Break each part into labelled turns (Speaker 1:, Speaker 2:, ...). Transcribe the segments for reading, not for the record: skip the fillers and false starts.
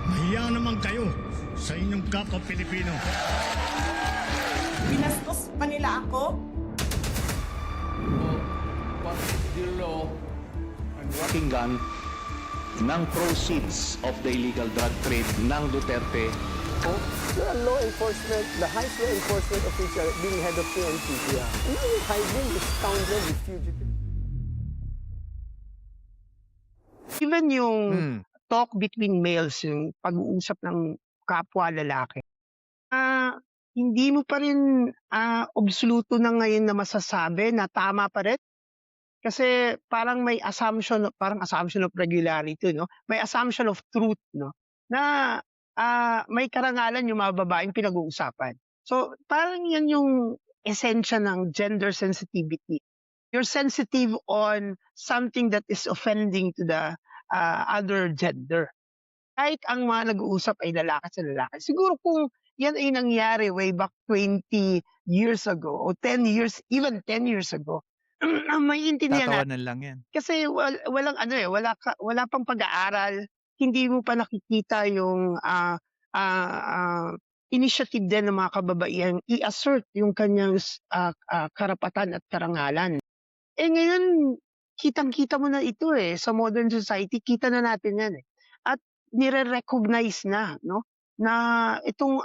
Speaker 1: Mahiya naman kayo sa inyong kapwa Pilipino.
Speaker 2: Binastos pa nila ako.
Speaker 3: Pakinggan ng proceeds of the illegal drug trade ng Duterte.
Speaker 4: The law enforcement, the highest law enforcement official being head of PNP. Yeah. And now you're hiding this scoundrel, this fugitive.
Speaker 5: Even yung talk between males, yung pag-uusap ng kapwa lalaki, hindi mo pa rin absoluto na ngayon na masasabi na tama pa rin. Kasi parang may assumption, parang assumption of regularity, no? May assumption of truth, no? Na may karangalan yung mga babaeng pinag-uusapan. So parang yan yung esensya ng gender sensitivity. You're sensitive on something that is offending to the other gender. Kahit ang mga nag-uusap ay lalaki sa lalaki. Siguro kung yan ay nangyari way back 20 years ago o 10 years, even 10 years ago, maiintindihan natin.
Speaker 6: Tatawanan lang yan.
Speaker 5: Kasi walang wala pang pag-aaral, hindi mo pa nakikita yung initiative din ng mga kababaihan i-assert yung kanyang karapatan at karangalan. Eh ngayon, kitang-kita mo na ito sa modern society, kita na natin yan At nire-recognize na, no? Na itong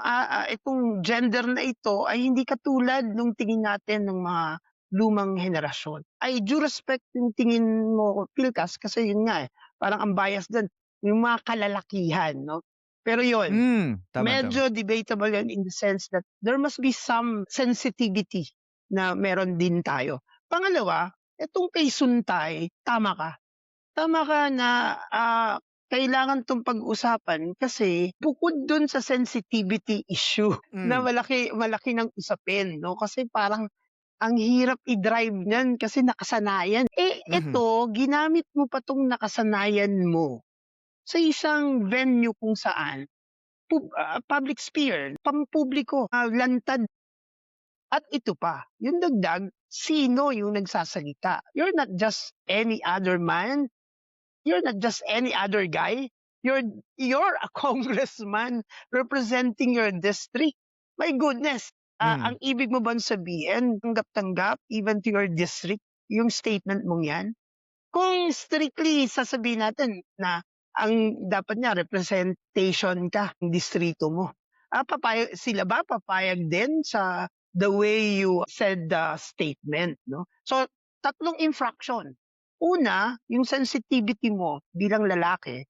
Speaker 5: gender na ito ay hindi katulad nung tingin natin ng mga lumang henerasyon. I do respect yung tingin mo, Pilkas, kasi yun nga parang ang bias din, yung mga kalalakihan, no? Pero yun,
Speaker 6: Tama.
Speaker 5: medyo debatable yan in the sense that there must be some sensitivity na meron din tayo. Pangalawa, itong kay Suntay, tama ka. Tama ka na kailangan itong pag-usapan kasi bukod dun sa sensitivity issue na malaki ng usapin, no? Kasi parang ang hirap i-drive niyan kasi nakasanayan. Ito, ginamit mo pa tong nakasanayan mo sa isang venue kung saan public sphere, pampubliko, lantad. At ito pa, yung dagdag, sino yung nagsasalita? You're not just any other man. You're not just any other guy. You're a congressman representing your district. My goodness. Ang ibig mo bang sabihin, tanggap-tanggap, even to your district, yung statement mong yan? Kung strictly sasabihin natin na ang dapat niya, representation ka ng distrito mo. Sila ba papayag din sa the way you said the statement, no? So, tatlong infraction. Una, yung sensitivity mo bilang lalaki,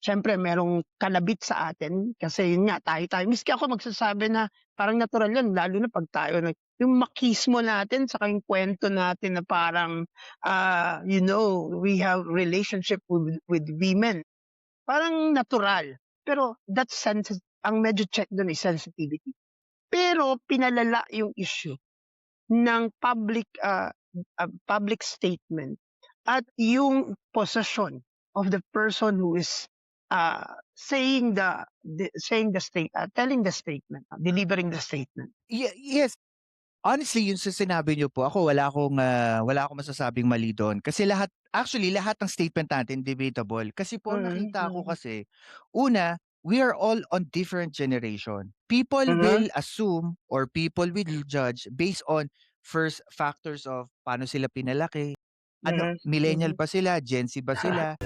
Speaker 5: siyempre, merong kalabit sa atin kasi yun nga, tayo. Miski ako magsasabi na parang natural yun, lalo na pag tayo, yung makismo natin sa yung kwento natin na parang, we have relationship with women. Parang natural. Pero ang medyo check doon is sensitivity. Pero pinalala yung issue ng public statement at yung possession of the person who is telling the statement, delivering the statement.
Speaker 6: Yes. Honestly, yung sa sinabi niyo po, wala akong masasabing mali doon. Kasi lahat ng statement natin debatable. Kasi po nakita ko kasi, una, we are all on different generation. People will assume or people will judge based on first factors of paano sila pinalaki, millennial ba sila, Gen Z ba sila,